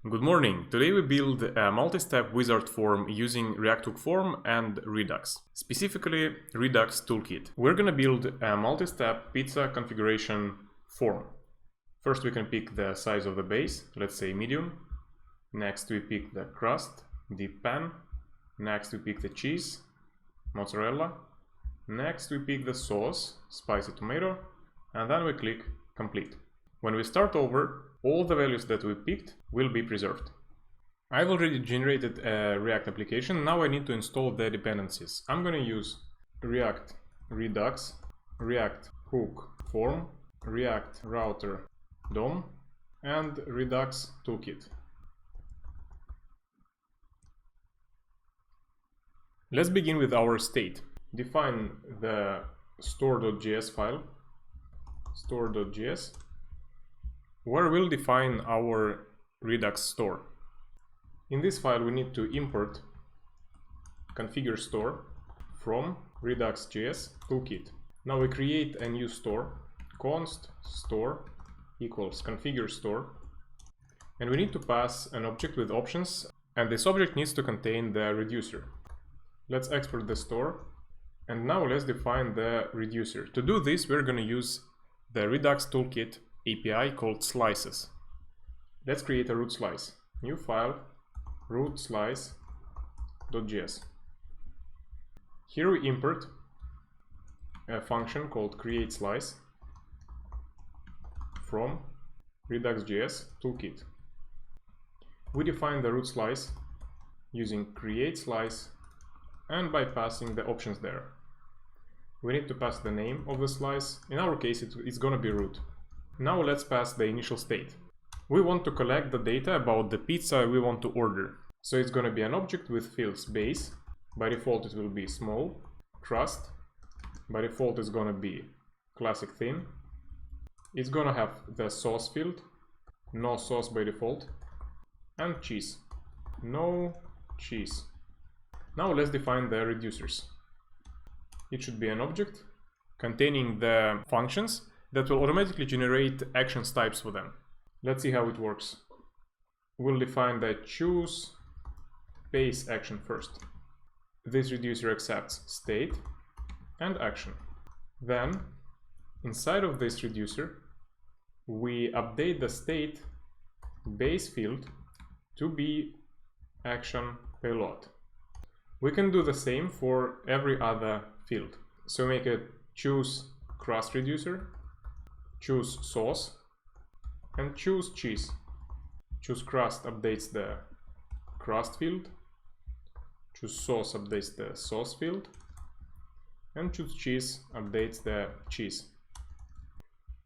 Good morning. Today we build a multi-step wizard form using React Hook Form and Redux, specifically Redux Toolkit. We're gonna build a multi-step pizza configuration form. First we can pick the size of the base, let's say medium. Next we pick the crust, deep pan. Next we pick the cheese, mozzarella. Next we pick the sauce, spicy tomato, and then we click complete. When we start over, all the values that we picked will be preserved. I've already generated a React application. Now I need to install the dependencies. I'm going to use React Redux, React Hook Form, React Router DOM, and Redux Toolkit. Let's begin with our state. Define the store.js file, store.js, where we'll define our Redux store. In this file we need to import configure store from Redux.js toolkit. Now we create a new store, const store equals configure store, and we need to pass an object with options, and this object needs to contain the reducer. Let's export the store, and now let's define the reducer. To do this, we're going to use the Redux Toolkit API called slices. Let's create a root slice. New file, root slice.js. Here we import a function called create slice from Redux.js toolkit. We define the root slice using create slice and by passing the options there. We need to pass the name of the slice. In our case, it's going to be root. Now let's pass the initial state. We want to collect the data about the pizza we want to order. So it's going to be an object with fields base. By default it will be small. Crust. By default it's going to be classic thin. It's going to have the sauce field. No sauce by default. And cheese. No cheese. Now let's define the reducers. It should be an object containing the functions that will automatically generate actions types for them. Let's see how it works. We'll define the choose base action first. This reducer accepts state and action. Then, inside of this reducer, we update the state base field to be action payload. We can do the same for every other field. So make a choose crust reducer, choose sauce, and choose cheese. Choose crust updates the crust field, choose sauce updates the sauce field, and choose cheese updates the cheese.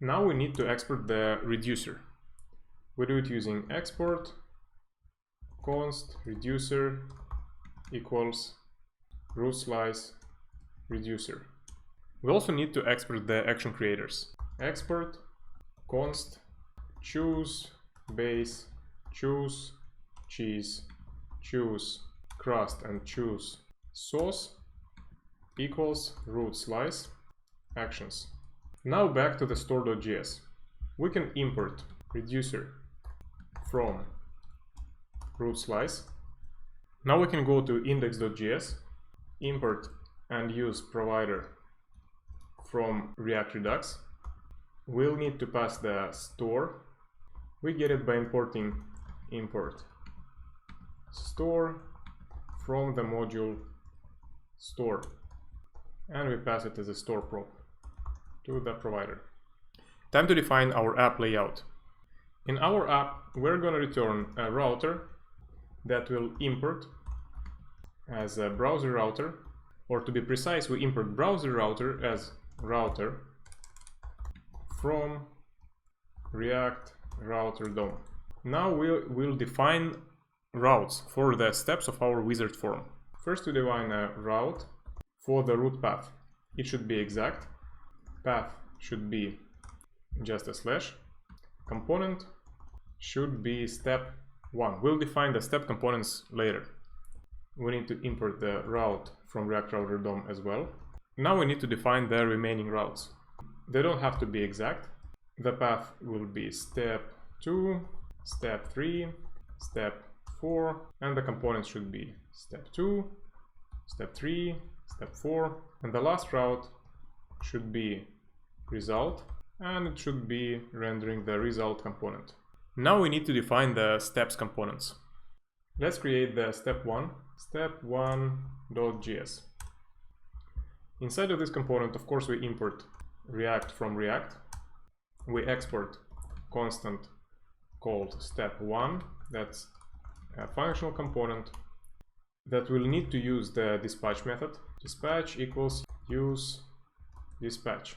Now we need to export the reducer. We do it using export const reducer equals root slice reducer. We also need to export the action creators. Export const choose base, choose cheese, choose crust, and choose sauce equals root slice actions. Now back to the store.js. We can import reducer from root slice. Now we can go to index.js, import and use provider from React Redux. We'll need to pass the store. We get it by importing import store from the module store, and we pass it as a store prop to the provider. Time to define our app layout. In our app, we're going to return a router that will import as a browser router, or to be precise, we import browser router as router from React Router DOM. Now we'll define routes for the steps of our wizard form. First we define a route for the root path. It should be exact. Path should be just a slash. Component should be step 1. We'll define the step components later. We need to import the route from React Router DOM as well. Now we need to define the remaining routes. They don't have to be exact. The path will be step 2, step 3, step 4, and the components should be step 2, step 3, step 4, and the last route should be result, and it should be rendering the result component. Now we need to define the steps components. Let's create the step1.js. Inside of this component, of course, we import React from React. We export constant called step1. That's a functional component that will need to use the dispatch method. Dispatch equals use dispatch.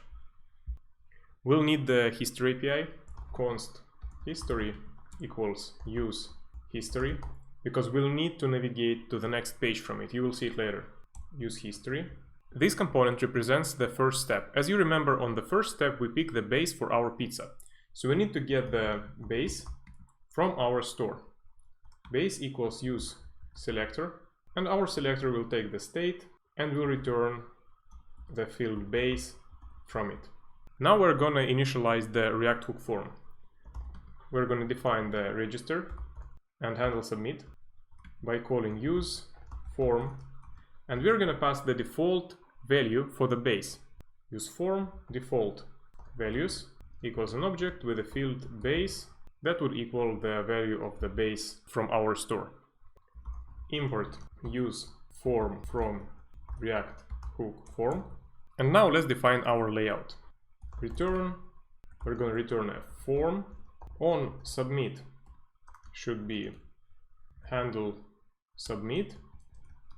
We'll need the history API. Const history equals use history, because we'll need to navigate to the next page from it. You will see it later. Use history. This component represents the first step. As you remember, on the first step we pick the base for our pizza. So we need to get the base from our store. Base equals use selector, and our selector will take the state and will return the field base from it. Now we're gonna initialize the React hook form. We're gonna define the register and handle submit by calling use form, and we're gonna pass the default value for the base. Use form default values equals an object with a field base that would equal the value of the base from our store. Import use form from React hook form, and now let's define our layout. Return, we're going to return a form. On submit should be handle submit.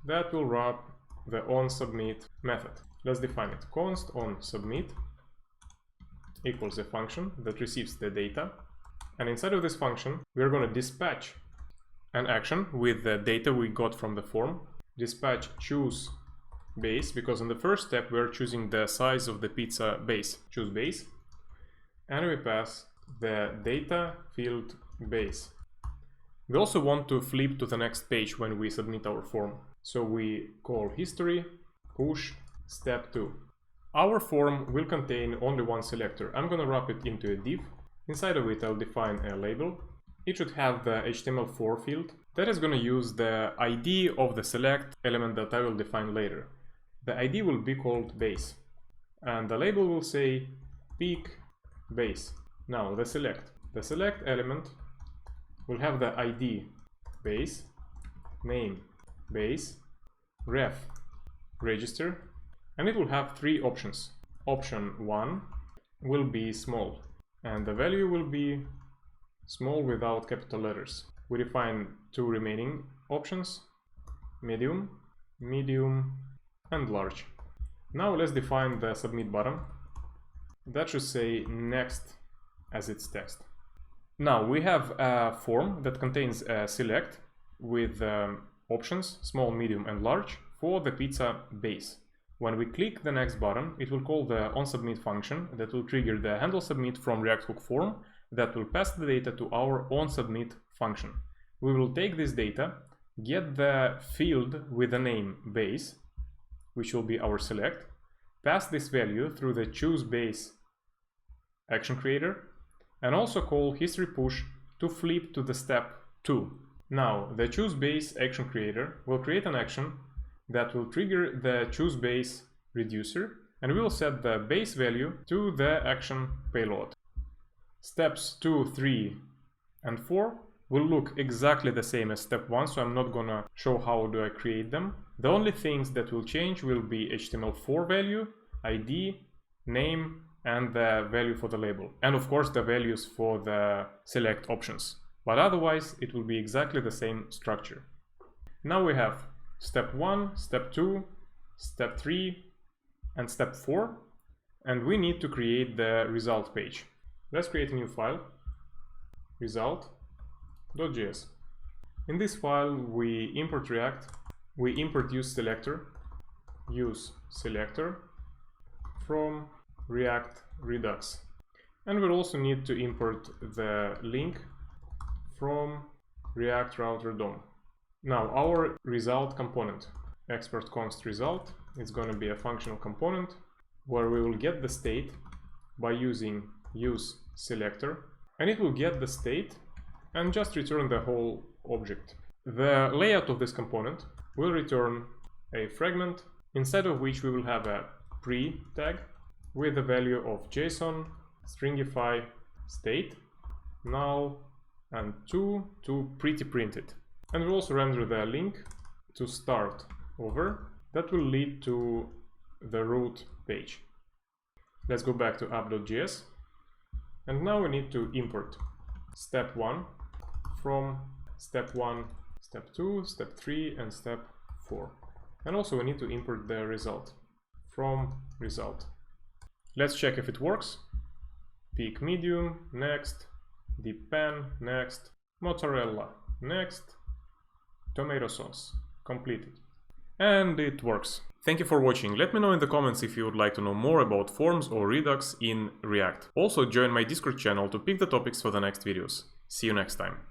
That will wrap the on submit method. Let's define it. Const on submit equals a function that receives the data, and inside of this function we are going to dispatch an action with the data we got from the form. Dispatch choose base, because in the first step we are choosing the size of the pizza base. Choose base, and we pass the data field base. We also want to flip to the next page when we submit our form, so we call history push step 2. Our form will contain only one selector. I'm gonna wrap it into a div. Inside of it I'll define a label. It should have the HTML4 field that is gonna use the ID of the select element that I will define later. The ID will be called base, and the label will say pick base. Now the select element will have the ID base, name base, ref register, and it will have three options. Option 1 will be small, and the value will be small without capital letters. We define two remaining options, medium, medium, and large. Now let's define the submit button. That should say next as its text. Now we have a form that contains a select with options small, medium, and large for the pizza base. When we click the next button, it will call the onSubmit function that will trigger the handle submit from React hook form that will pass the data to our onSubmit function. We will take this data, get the field with the name base, which will be our select, pass this value through the choose base action creator, and also call history push to flip to the step 2. Now the choose base action creator will create an action that will trigger the choose base reducer, and we will set the base value to the action payload. Steps 2, 3, and 4 will look exactly the same as step 1, so I'm not gonna show how do I create them. The only things that will change will be HTML4 value, ID, name, and the value for the label, and of course the values for the select options, but otherwise it will be exactly the same structure. Now we have step 1, step 2, step 3, and step 4, and we need to create the result page. Let's create a new file, result.js. In this file we import React, we import use selector from React Redux, and we'll also need to import the link from React Router DOM. Now our result component, export const result, is going to be a functional component where we will get the state by using use selector, and it will get the state and just return the whole object. The layout of this component will return a fragment, inside of which we will have a pre tag with the value of JSON, stringify, state, null, and 2 to pretty printed. And we'll also render the link to start over that will lead to the root page. Let's go back to app.js, and now we need to import step 1 from step 1, step 2, step 3, and step 4. And also we need to import the result from result. Let's check if it works. Pick medium, next, deep pan, next, mozzarella, next, tomato sauce, completed. And it works. Thank you for watching. Let me know in the comments if you would like to know more about forms or Redux in React. Also join my Discord channel to pick the topics for the next videos. See you next time.